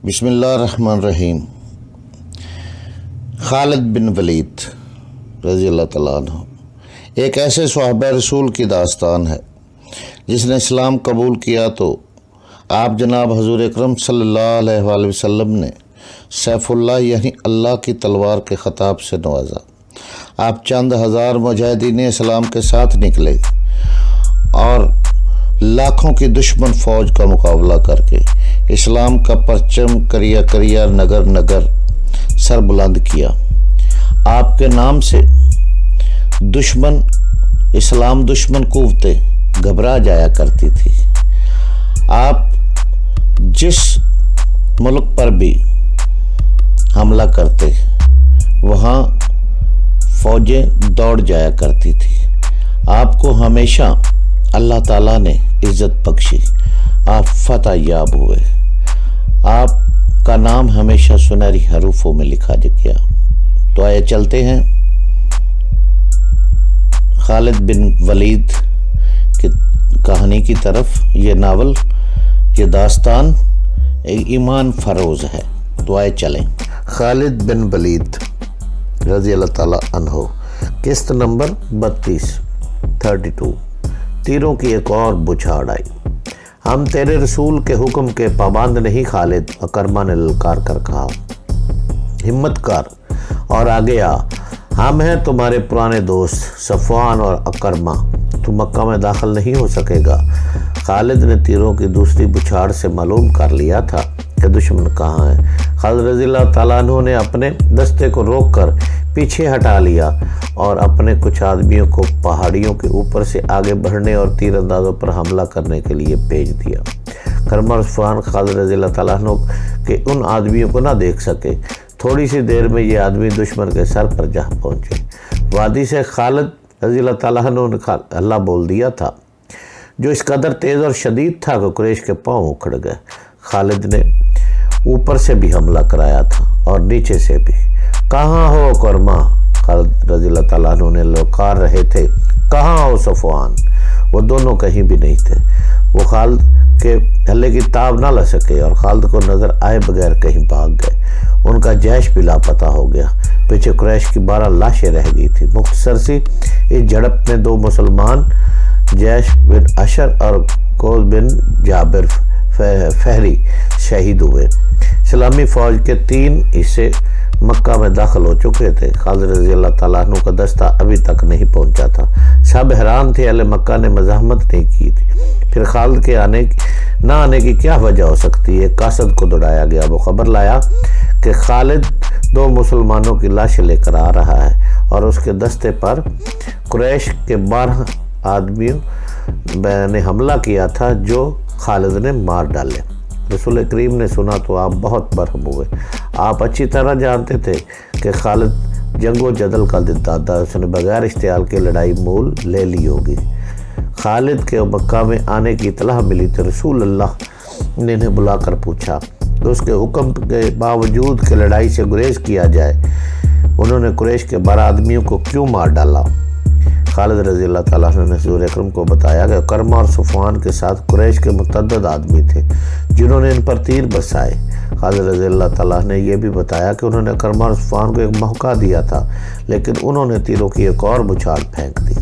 بسم اللہ الرحمن الرحیم۔ خالد بن ولید رضی اللہ تعالیٰ عنہ ایک ایسے صحابہ رسول کی داستان ہے جس نے اسلام قبول کیا تو آپ جناب حضور اکرم صلی اللہ علیہ وآلہ وسلم نے سیف اللہ یعنی اللہ کی تلوار کے خطاب سے نوازا۔ آپ چند ہزار مجاہدین اسلام کے ساتھ نکلے اور لاکھوں کی دشمن فوج کا مقابلہ کر کے اسلام کا پرچم کریا کریا نگر نگر سر بلند کیا۔ آپ کے نام سے اسلام دشمن قوتیں گھبرا جایا کرتی تھی۔ آپ جس ملک پر بھی حملہ کرتے وہاں فوجیں دوڑ جایا کرتی تھی۔ آپ کو ہمیشہ اللہ تعالیٰ نے عزت بخشی، آپ فتح یاب ہوئے۔ آپ کا نام ہمیشہ سنہری حروفوں میں لکھا گیا۔ تو آئے چلتے ہیں خالد بن ولید کی کہانی کی طرف۔ یہ ناول، یہ داستان ایک ایمان فروز ہے۔ تو آئے چلیں۔ خالد بن ولید رضی اللہ تعالیٰ عنہ، قسط نمبر 32۔ تیروں کی ایک اور بچھاڑ آئی۔ ہم تیرے رسول کے حکم کے پابند نہیں خالد، اکرما نے للکار کر کہا۔ ہمت کر اور آگے آ، ہم ہیں تمہارے پرانے دوست صفوان اور اکرما، تو مکہ میں داخل نہیں ہو سکے گا۔ خالد نے تیروں کی دوسری بچھاڑ سے معلوم کر لیا تھا کہ دشمن کہاں ہے۔ خالد رضی اللہ تعالیٰ عنہ نے اپنے دستے کو روک کر پیچھے ہٹا لیا اور اپنے کچھ آدمیوں کو پہاڑیوں کے اوپر سے آگے بڑھنے اور تیر اندازوں پر حملہ کرنے کے لیے بھیج دیا۔ اکرما اور صفوان خالد رضی اللہ تعالیٰ عنہ کے ان آدمیوں کو نہ دیکھ سکے۔ تھوڑی سی دیر میں یہ آدمی دشمن کے سر پر جا پہنچے۔ وادی سے خالد رضی اللہ تعالیٰ عنہ نے اللہ بول دیا تھا، جو اس قدر تیز اور شدید تھا کہ قریش کے پاؤں اکھڑ گئے۔ خالد نے اوپر سے بھی حملہ کرایا تھا اور نیچے سے بھی۔ کہاں ہو اکرما؟ خالد رضی اللہ تعالیٰ عنہ نے للکار رہے تھے۔ کہاں ہو صفوان؟ وہ دونوں کہیں بھی نہیں تھے۔ وہ خالد کے حملے کی تاب نہ لے سکے اور خالد کو نظر آئے بغیر کہیں بھاگ گئے۔ ان کا جیش بھی لاپتہ ہو گیا۔ پیچھے قریش کی 12 لاشیں رہ گئی تھی۔ مختصر سی اس جھڑپ میں 2 مسلمان جیش بن اشر اور کوز بن جابر فہری شہید ہوئے۔ اسلامی فوج کے 3 حصے مکہ میں داخل ہو چکے تھے۔ خالد رضی اللہ تعالیٰ عنہ کا دستہ ابھی تک نہیں پہنچا تھا۔ سب حیران تھے، اہل مکہ نے مزاحمت نہیں کی تھی۔ پھر خالد کے نہ آنے کی کیا وجہ ہو سکتی ہے؟ قاصد کو دوڑایا گیا۔ وہ خبر لایا کہ خالد 2 مسلمانوں کی لاشیں لے کر آ رہا ہے اور اس کے دستے پر قریش کے 12 آدمیوں نے حملہ کیا تھا جو خالد نے مار ڈالے۔ رسول کریم نے سنا تو آپ بہت برہم ہوئے۔ آپ اچھی طرح جانتے تھے کہ خالد جنگ و جدل کا دادا تھا، اس نے بغیر اشتعال کے لڑائی مول لے لی ہوگی۔ خالد کے مکہ میں آنے کی اطلاع ملی تو رسول اللہ نے انہیں بلا کر پوچھا کہ اس کے حکم کے باوجود کہ لڑائی سے گریز کیا جائے، انہوں نے قریش کے 12 آدمیوں کو کیوں مار ڈالا؟ خالد رضی اللہ تعالیٰ عنہ نے حضور اکرم کو بتایا کہ اکرما اور صفوان کے ساتھ قریش کے متعدد آدمی تھے جنہوں نے ان پر تیر برسائے۔ خالد رضی اللہ تعالیٰ نے یہ بھی بتایا کہ انہوں نے اکرما اور صفوان کو ایک موقع دیا تھا، لیکن انہوں نے تیروں کی ایک اور بچھاڑ پھینک دی۔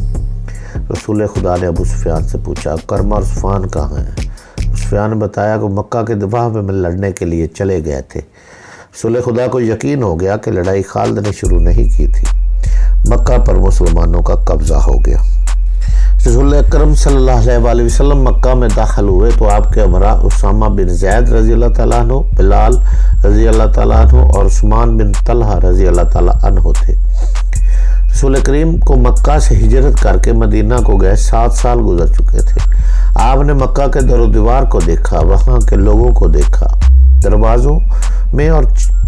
رسول خدا نے ابو سفیان سے پوچھا، اکرما اور صفوان کہاں ہیں؟ ابو سفیان نے بتایا کہ مکہ کے دفاع میں لڑنے کے لیے چلے گئے تھے۔ رسول خدا کو یقین ہو گیا کہ لڑائی خالد نے شروع نہیں کی تھی۔ مکہ پر مسلمانوں کا قبضہ ہو گیا۔ رسول اکرم صلی اللہ علیہ وآلہ وسلم مکہ میں داخل ہوئے تو آپ کے ہمراہ اسامہ بن زید رضی اللہ تعالیٰ عنہ، بلال رضی اللہ تعالیٰ عنہ اور عثمان بن طلحہ رضی اللہ تعالیٰ عنہ تھے۔ رسول کریم کو مکہ سے ہجرت کر کے مدینہ کو گئے 7 سال گزر چکے تھے۔ آپ نے مکہ کے در و دیوار کو دیکھا، وہاں کے لوگوں کو دیکھا، دروازوں میں اور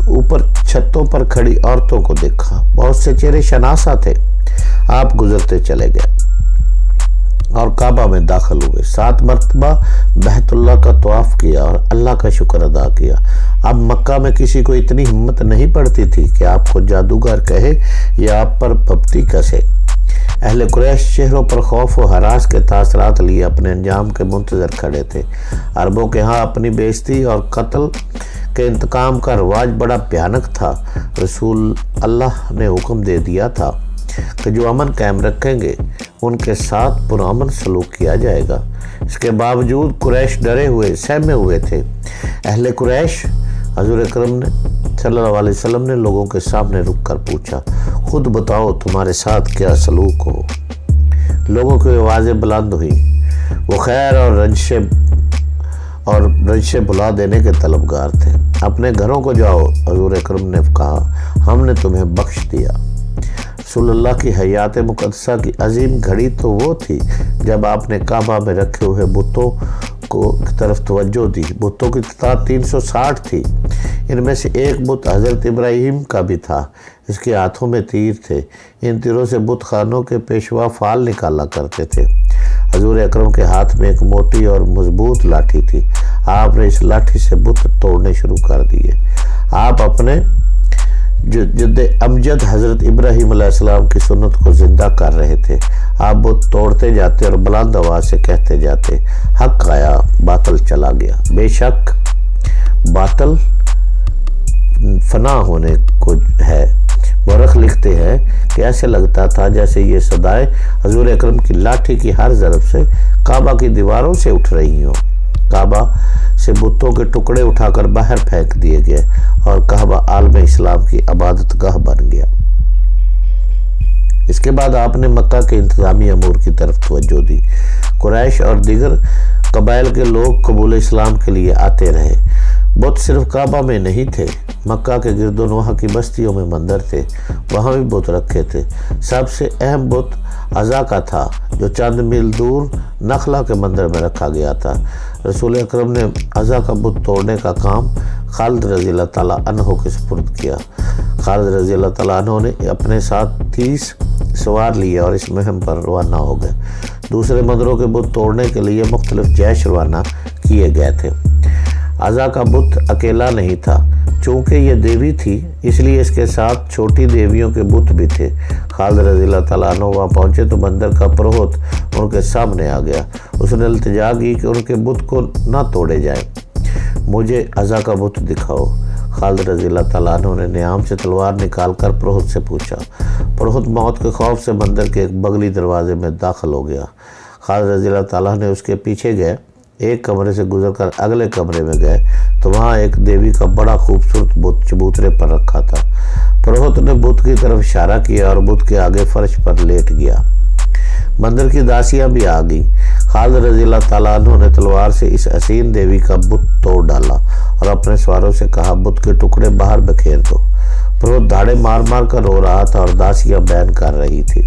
اوپر چھتوں پر کھڑی عورتوں کو دیکھا۔ بہت سے چہرے شناسا تھے۔ آپ گزرتے چلے گئے اور کعبہ میں داخل ہوئے۔ 7 مرتبہ بیت اللہ کا طواف کیا اور اللہ کا شکر ادا کیا۔ اب مکہ میں کسی کو اتنی ہمت نہیں پڑتی تھی کہ آپ کو جادوگر کہے یا آپ پر پھپتی کسے۔ اہل قریش چہروں پر خوف و ہراس کے تاثرات لیے اپنے انجام کے منتظر کھڑے تھے۔ عربوں کے ہاں اپنی بے عزتی اور قتل کہ انتقام کا رواج بڑا بھیانک تھا، رسول اللہ نے حکم دے دیا تھا کہ جو امن قائم رکھیں گے ان کے ساتھ پرامن سلوک کیا جائے گا۔ اس کے باوجود قریش ڈرے ہوئے سہمے ہوئے تھے۔ اہل قریش حضور اکرم نے صلی اللہ علیہ وسلم نے لوگوں کے سامنے رک کر پوچھا، خود بتاؤ تمہارے ساتھ کیا سلوک ہو؟ لوگوں کی آوازیں بلند ہوئی، وہ خیر اور رنجشیں بھلا دینے کے طلبگار تھے۔ اپنے گھروں کو جاؤ، حضور اکرم نے کہا، ہم نے تمہیں بخش دیا۔ رسول اللہ کی حیات مقدسہ کی عظیم گھڑی تو وہ تھی جب آپ نے کعبہ میں رکھے ہوئے بتوں کی طرف توجہ دی۔ بتوں کی تعداد 360 تھی۔ ان میں سے ایک بت حضرت ابراہیم کا بھی تھا۔ اس کے ہاتھوں میں تیر تھے۔ ان تیروں سے بت خانوں کے پیشوا فال نکالا کرتے تھے۔ حضور اکرم کے ہاتھ میں ایک موٹی اور مضبوط لاٹھی تھی۔ آپ نے اس لاٹھی سے بت توڑنے شروع کر دیے۔ آپ اپنے جد امجد حضرت ابراہیم علیہ السلام کی سنت کو زندہ کر رہے تھے۔ آپ بت توڑتے جاتے اور بلند آواز سے کہتے جاتے، حق آیا، باطل چلا گیا۔ بے شک باطل فنا ہونے کو ہے۔ مورخ لکھتے ہیں کہ ایسے لگتا تھا جیسے یہ صدائیں حضور اکرم کی لاٹھی کی ہر ضرب سے کعبہ کی دیواروں سے اٹھ رہی ہوں۔ کعبہ سے بتوں کے ٹکڑے اٹھا کر باہر پھینک دیے گئے اور کعبہ عالم اسلام کی عبادت گاہ بن گیا۔ اس کے بعد آپ نے مکہ کے انتظامی امور کی طرف توجہ دی۔ قریش اور دیگر قبائل کے لوگ قبول اسلام کے لیے آتے رہے۔ بت صرف کعبہ میں نہیں تھے، مکہ کے گرد و نواح کی بستیوں میں مندر تھے، وہاں بھی بت رکھے تھے۔ سب سے اہم بت عزا کا تھا جو چند میل دور نخلا کے مندر میں رکھا گیا تھا۔ رسول اکرم نے عزا کا بت توڑنے کا کام خالد رضی اللہ تعالیٰ عنہ کے سپرد کیا۔ خالد رضی اللہ تعالیٰ عنہ نے اپنے ساتھ 30 سوار لیے اور اس مہم پر روانہ ہو گئے۔ دوسرے مندروں کے بت توڑنے کے لیے مختلف جیش روانہ کیے گئے تھے۔ عزا کا بت اکیلا نہیں تھا، چونکہ یہ دیوی تھی اس لیے اس کے ساتھ چھوٹی دیویوں کے بت بھی تھے۔ خالد رضی اللہ تعالیٰ عنہ وہاں پہنچے تو مندر کا پروہت ان کے سامنے آ گیا۔ اس نے التجا کی کہ ان کے بت کو نہ توڑے جائیں۔ مجھے عزا کا بت دکھاؤ۔ خالد رضی اللہ تعالیٰ عنہ نے نیام سے تلوار نکال کر پروہت سے پوچھا۔ پروہت موت کے خوف سے مندر کے ایک بغلی دروازے میں داخل ہو گیا۔ خالد رضی اللہ تعالیٰ نے اس کے پیچھے گئے، ایک کمرے سے گزر کر اگلے کمرے میں گئے تو وہاں ایک دیوی کا بڑا خوبصورت بت چبوترے پر رکھا تھا۔ پروہت نے بت کی طرف اشارہ کیا اور بت کے آگے فرش پر لیٹ گیا۔ مندر کی داسیاں بھی آ گئیں۔ خالد رضی اللہ تعالیٰ عنہ نے تلوار سے اس حسین دیوی کا بت توڑ ڈالا اور اپنے سواروں سے کہا، بت کے ٹکڑے باہر بکھیر دو۔ پروہت دھاڑے مار مار کر رو رہا تھا اور داسیاں بیان کر رہی تھی۔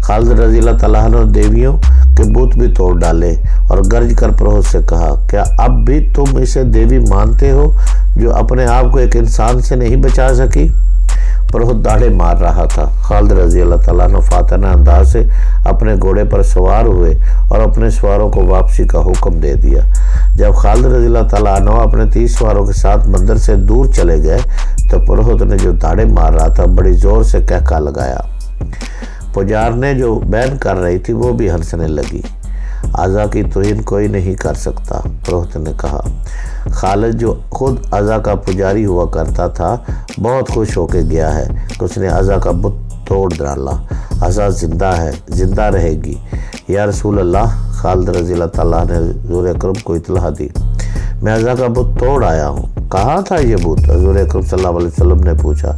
خالد رضی اللہ تعالیٰ عنہ دیویوں کے بت بھی توڑ ڈالے اور گرج کر پروہت سے کہا، کیا اب بھی تم اسے دیوی مانتے ہو جو اپنے آپ کو ایک انسان سے نہیں بچا سکی؟ پروہت داڑھے مار رہا تھا۔ خالد رضی اللہ تعالیٰ عنہ فاتحانہ انداز سے اپنے گھوڑے پر سوار ہوئے اور اپنے سواروں کو واپسی کا حکم دے دیا۔ جب خالد رضی اللہ تعالیٰ عنہ اپنے 30 سواروں کے ساتھ مندر سے دور چلے گئے تو پروہت نے جو داڑھے مار رہا تھا بڑی زور سے کہکا لگایا۔ پجارنے جو بیان کر رہی تھی وہ بھی ہنسنے لگی۔ عزا کی توہین کوئی نہیں کر سکتا، پروہت نے کہا۔ خالد جو خود عزا کا پجاری ہوا کرتا تھا بہت خوش ہو کے گیا ہے کہ اس نے عزا کا بت توڑ ڈالا۔ عزا زندہ ہے، زندہ رہے گی۔ یا رسول اللہ، خالد رضی اللہ تعالیٰ نے حضور اکرم کو اطلاع دی، میں عزا کا بت توڑ آیا ہوں۔ کہاں تھا یہ بت؟ حضور اکرم صلی اللہ علیہ وسلم نے پوچھا۔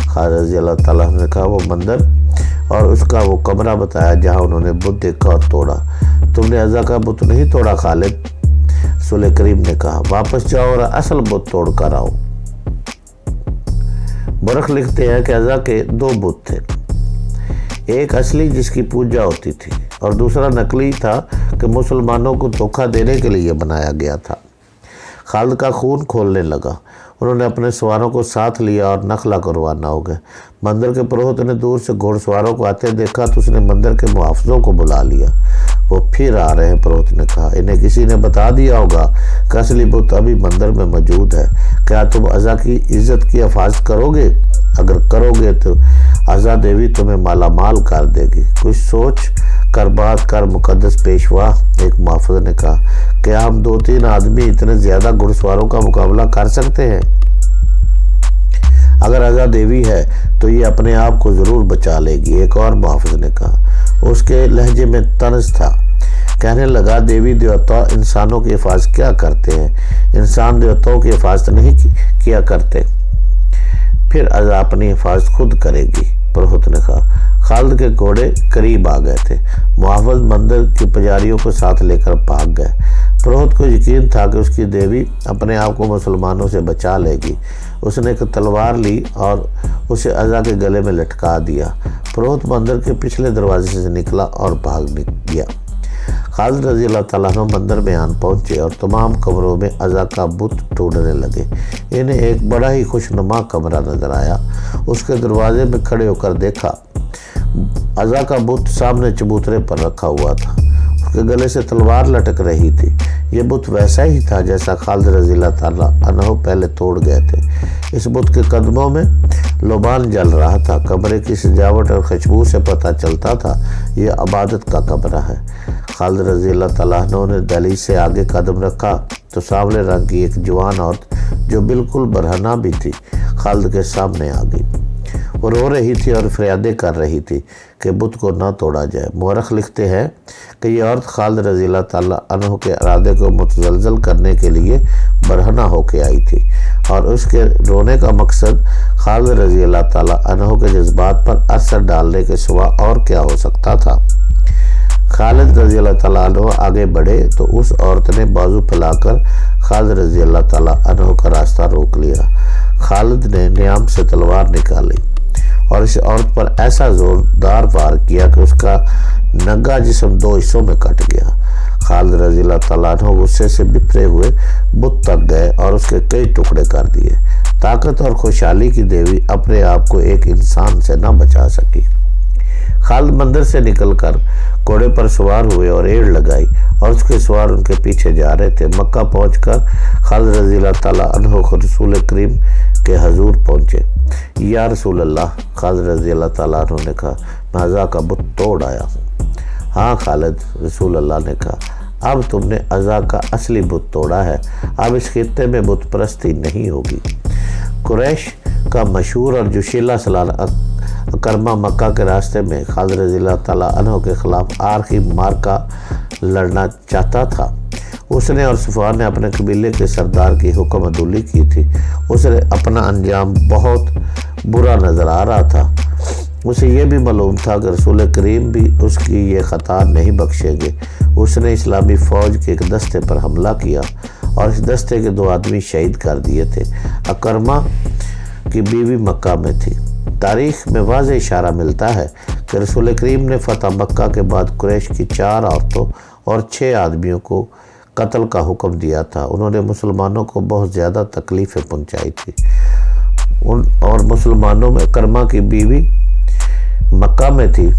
خالد رضی اللہ تعالیٰ نے کہا، وہ مندر اور اس کا وہ کمرہ بتایا جہاں انہوں نے بت دیکھا اور توڑا۔ تم نے عزا کا بت نہیں توڑا خالد؟ رسول کریم نے کہا، واپس جاؤ اور اصل بت توڑ کر آؤ۔ مورخ لکھتے ہیں کہ عزا کے 2 بت تھے، ایک اصلی جس کی پوجا ہوتی تھی اور دوسرا نقلی تھا کہ مسلمانوں کو دھوکہ دینے کے لیے بنایا گیا تھا۔ خالد کا خون کھولنے لگا۔ انہوں نے اپنے سواروں کو ساتھ لیا اور نخلا کو روانہ ہو گئے۔ مندر کے پروہت نے دور سے گھوڑ سواروں کو آتے دیکھا تو اس نے مندر کے محافظوں کو بلا لیا۔ وہ پھر آ رہے ہیں، پروہت نے کہا، انہیں کسی نے بتا دیا ہوگا کہ اصلی بت ابھی مندر میں موجود ہے۔ کیا تم عزا کی عزت کی حفاظت کرو گے؟ اگر کرو گے تو عزا دیوی تمہیں مالا مال کر دے گی۔ کچھ سوچ کر بات کر مقدس پیشوا ایک محافظ نے کہا، کیا ہم 2-3 آدمی اتنے زیادہ گھڑ سواروں کا مقابلہ کر سکتے ہیں؟ اگر ازا دیوی ہے تو یہ اپنے آپ کو ضرور بچا لے گی، ایک اور محافظ نے کہا۔ اس کے لہجے میں طنز تھا، کہنے لگا، دیوی دیوتا انسانوں کی حفاظت کیا کرتے ہیں؟ انسان دیوتاؤں کی حفاظت نہیں کیا کرتے، پھر ازا اپنی حفاظت خود کرے گی۔ پروہت نے کہا۔ خالد کے گھوڑے قریب آ گئے تھے، محافظ مندر کی پجاریوں کو ساتھ لے کر بھاگ گئے۔ پروہت کو یقین تھا کہ اس کی دیوی اپنے آپ کو مسلمانوں سے بچا لے گی۔ اس نے ایک تلوار لی اور اسے ازا کے گلے میں لٹکا دیا۔ پروہت مندر کے پچھلے دروازے سے نکلا اور بھاگ گیا۔ خالد رضی اللہ تعالیٰ عنہ مندر میں آن پہنچے اور تمام کمروں میں ازا کا بت ڈھونڈنے لگے۔ انہیں ایک بڑا ہی خوشنما کمرہ نظر آیا۔ اس کے دروازے میں کھڑے ہو کر دیکھا، ازا کا بت سامنے چبوترے پر رکھا ہوا تھا، اس کے گلے سے تلوار لٹک رہی تھی۔ یہ بت ویسا ہی تھا جیسا خالد رضی اللہ تعالیٰ عنہ پہلے توڑ گئے تھے۔ اس بت کے قدموں میں لوبان جل رہا تھا۔ کمرے کی سجاوٹ اور خوشبو سے پتہ چلتا تھا یہ عبادت کا کمرہ ہے۔ خالد رضی اللہ تعالیٰ عنہ نے دہلیز سے آگے قدم رکھا تو سانولے رنگ کی ایک جوان عورت جو بالکل برہنہ بھی تھی خالد کے سامنے آ گئی۔ وہ رو رہی تھی اور فریادیں کر رہی تھی کہ بت کو نہ توڑا جائے۔ مورخ لکھتے ہیں کہ یہ عورت خالد رضی اللہ تعالیٰ عنہ کے ارادے کو متزلزل کرنے کے لیے برہنہ ہو کے آئی تھی، اور اس کے رونے کا مقصد خالد رضی اللہ تعالیٰ عنہ کے جذبات پر اثر ڈالنے کے سوا اور کیا ہو سکتا تھا۔ خالد رضی اللہ تعالیٰ عنہ آگے بڑھے تو اس عورت نے بازو پھیلا کر خالد رضی اللہ تعالیٰ عنہ کا راستہ روک لیا۔ خالد نے نیام سے تلوار نکالی اور اس عورت پر ایسا زوردار وار کیا کہ اس کا ننگا جسم 2 حصوں میں کٹ گیا۔ خالد رضی اللہ تعالیٰ عنہ غصے سے بپھرے ہوئے بت تک گئے اور اس کے کئی ٹکڑے کر دیے۔ طاقت اور خوشحالی کی دیوی اپنے آپ کو ایک انسان سے نہ بچا سکی۔ خالد مندر سے نکل کر گھوڑے پر سوار ہوئے اور ایڑ لگائی اور اس کے سوار ان کے پیچھے جا رہے تھے۔ مکہ پہنچ کر خالد رضی اللہ تعالیٰ عنہ رسول کریم کے حضور پہنچے۔ یا رسول اللہ، خالد رضی اللہ تعالیٰ عنہ نے کہا، میں ازا کا بت توڑ آیا ہوں۔ ہاں خالد، رسول اللہ نے کہا، اب تم نے ازا کا اصلی بت توڑا ہے، اب اس خطے میں بت پرستی نہیں ہوگی۔ قریش کا مشہور اور جوشیلا سالانہ کرما مکہ کے راستے میں خالد رضی اللہ تعالیٰ عنہ کے خلاف آخری مارکا لڑنا چاہتا تھا۔ اس نے اور صفوان نے اپنے قبیلے کے سردار کی حکم عدولی کی تھی۔ اسے اپنا انجام بہت برا نظر آ رہا تھا۔ اسے یہ بھی معلوم تھا کہ رسول کریم بھی اس کی یہ خطا نہیں بخشیں گے۔ اس نے اسلامی فوج کے ایک دستے پر حملہ کیا اور اس دستے کے 2 آدمی شہید کر دیے تھے۔ اکرما کی بیوی مکہ میں تھی۔ تاریخ میں واضح اشارہ ملتا ہے کہ رسول کریم نے فتح مکہ کے بعد قریش کی 4 عورتوں اور 6 آدمیوں کو قتل کا حکم دیا تھا۔ انہوں نے مسلمانوں کو بہت زیادہ تکلیفیں پہنچائی تھی اور مسلمانوں میں کرما کی بیوی مکہ میں تھی۔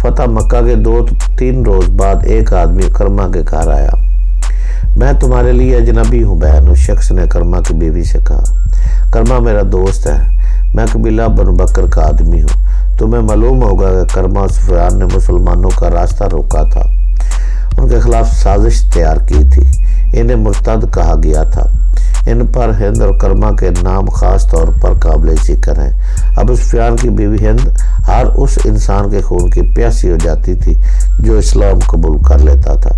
فتح مکہ کے 2-3 روز بعد ایک آدمی کرما کے گھر آیا۔ میں تمہارے لیے اجنبی ہوں بہن، اس شخص نے کرما کی بیوی سے کہا۔ کرما میرا دوست ہے، میں قبیلہ بنو بکر کا آدمی ہوں۔ تمہیں معلوم ہوگا کہ کرما اور سفیان نے مسلمانوں کا راستہ روکا تھا، ان کے خلاف سازش تیار کی تھی، انہیں مرتد کہا گیا تھا۔ ان پر ہند اور کرما کے نام خاص طور پر قابل ذکر ہیں۔ ابو سفیان کی بیوی ہند ہر اس انسان کے خون کی پیاسی ہو جاتی تھی جو اسلام قبول کر لیتا تھا۔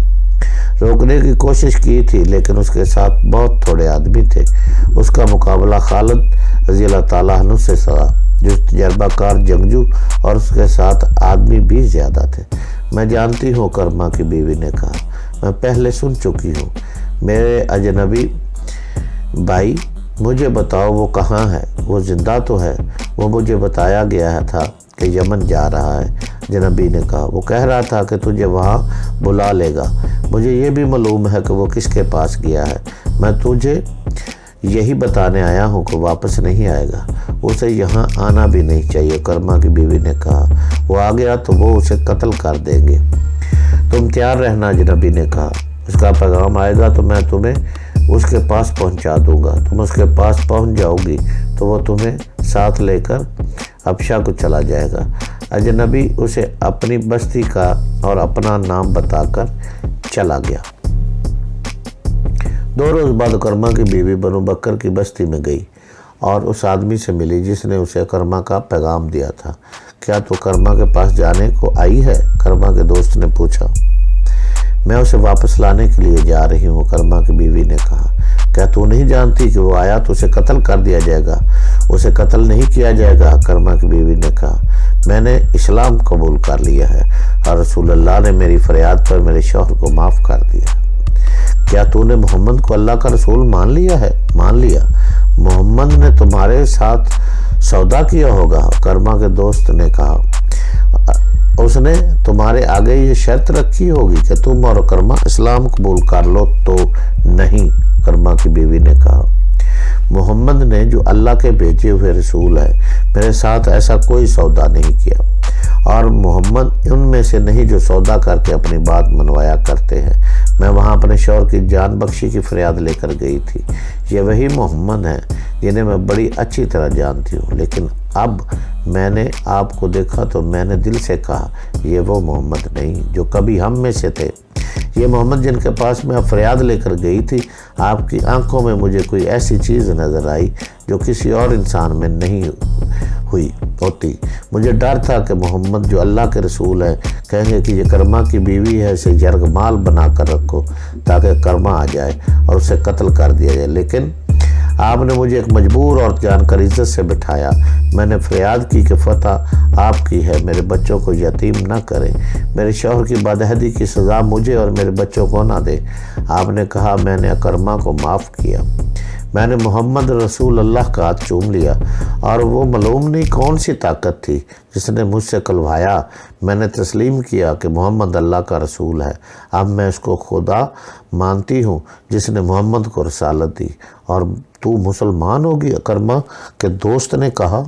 روکنے کی کوشش کی تھی لیکن اس کے ساتھ بہت تھوڑے آدمی تھے۔ اس کا مقابلہ خالد رضی اللہ تعالیٰ عنہ سے تھا جو تجربہ کار جنگجو اور اس کے ساتھ آدمی بھی زیادہ تھے۔ میں جانتی ہوں، کرما کی بیوی نے کہا، میں پہلے سن چکی ہوں۔ میرے اجنبی بھائی، مجھے بتاؤ وہ کہاں ہے؟ وہ زندہ تو ہے؟ وہ مجھے بتایا گیا تھا کہ یمن جا رہا ہے، جنبی نے کہا۔ وہ کہہ رہا تھا کہ تجھے وہاں بلا لے گا۔ مجھے یہ بھی معلوم ہے کہ وہ کس کے پاس گیا ہے۔ میں تجھے یہی بتانے آیا ہوں کہ واپس نہیں آئے گا، اسے یہاں آنا بھی نہیں چاہیے، کرما کی بیوی نے کہا۔ وہ آ گیا تو وہ اسے قتل کر دیں گے۔ تم تیار رہنا، جنبی نے کہا، اس کا پیغام آئے گا تو میں تمہیں اس کے پاس پہنچا دوں گا۔ تم اس کے پاس پہنچ جاؤ گی تو وہ تمہیں ساتھ لے کر حبشہ کو چلا جائے گا۔ اجنبی اسے اپنی بستی کا اور اپنا نام بتا کر چلا گیا۔ 2 روز بعد اکرمہ کی بیوی بنو بکر کی بستی میں گئی اور اس آدمی سے ملی جس نے اسے اکرمہ کا پیغام دیا تھا۔ کیا تو اکرمہ کے پاس جانے کو آئی ہے؟ اکرمہ کے دوست نے پوچھا۔ میں اسے واپس لانے کے لیے جا رہی ہوں، اکرمہ کی بیوی نے کہا۔ کیا تو نہیں جانتی کہ وہ آیا تو اسے قتل کر دیا جائے گا؟ اسے قتل نہیں کیا جائے گا، اکرمہ کی بیوی نے کہا۔ میں نے اسلام قبول کر لیا ہے اور رسول اللہ نے میری فریاد پر میرے شوہر کو معاف کر دیا۔ کیا تو نے محمد کو اللہ کا رسول مان لیا ہے؟ مان لیا۔ محمد نے تمہارے ساتھ سودا کیا ہوگا، اکرمہ کے دوست نے کہا۔ اس نے تمہارے آگے یہ شرط رکھی ہوگی کہ تم اور اکرمہ اسلام قبول کر لو تو نہیں، اکرمہ کی بیوی نے کہا۔ محمد نے جو اللہ کے بھیجے ہوئے رسول ہے میرے ساتھ ایسا کوئی سودا نہیں کیا، اور محمد ان میں سے نہیں جو سودا کر کے اپنی بات منوایا کرتے ہیں۔ میں وہاں اپنے شوہر کی جان بخشی کی فریاد لے کر گئی تھی۔ یہ وہی محمد ہیں جنہیں میں بڑی اچھی طرح جانتی ہوں، لیکن اب میں نے آپ کو دیکھا تو میں نے دل سے کہا یہ وہ محمد نہیں جو کبھی ہم میں سے تھے۔ یہ محمد جن کے پاس میں اب فریاد لے کر گئی تھی، آپ کی آنکھوں میں مجھے کوئی ایسی چیز نظر آئی جو کسی اور انسان میں نہیں ہوتی۔ مجھے ڈر تھا کہ محمد جو اللہ کے رسول ہیں کہیں گے کہ یہ اکرمہ کی بیوی ہے، اسے یرغمال بنا کر رکھو تاکہ اکرمہ آ جائے اور اسے قتل کر دیا جائے، لیکن آپ نے مجھے ایک مجبور اور جان کر عزت سے بٹھایا۔ میں نے فریاد کی کہ فتح آپ کی ہے، میرے بچوں کو یتیم نہ کریں، میرے شوہر کی بدعہدی کی سزا مجھے اور میرے بچوں کو نہ دے۔ آپ نے کہا میں نے اکرمہ کو معاف کیا۔ میں نے محمد رسول اللہ کا ہاتھ چوم لیا، اور وہ معلوم نہیں کون سی طاقت تھی جس نے مجھ سے کلوایا۔ میں نے تسلیم کیا کہ محمد اللہ کا رسول ہے۔ اب میں اس کو خدا مانتی ہوں جس نے محمد کو رسالت دی۔ اور تو مسلمان ہوگی؟ اکرمہ کے دوست نے کہا۔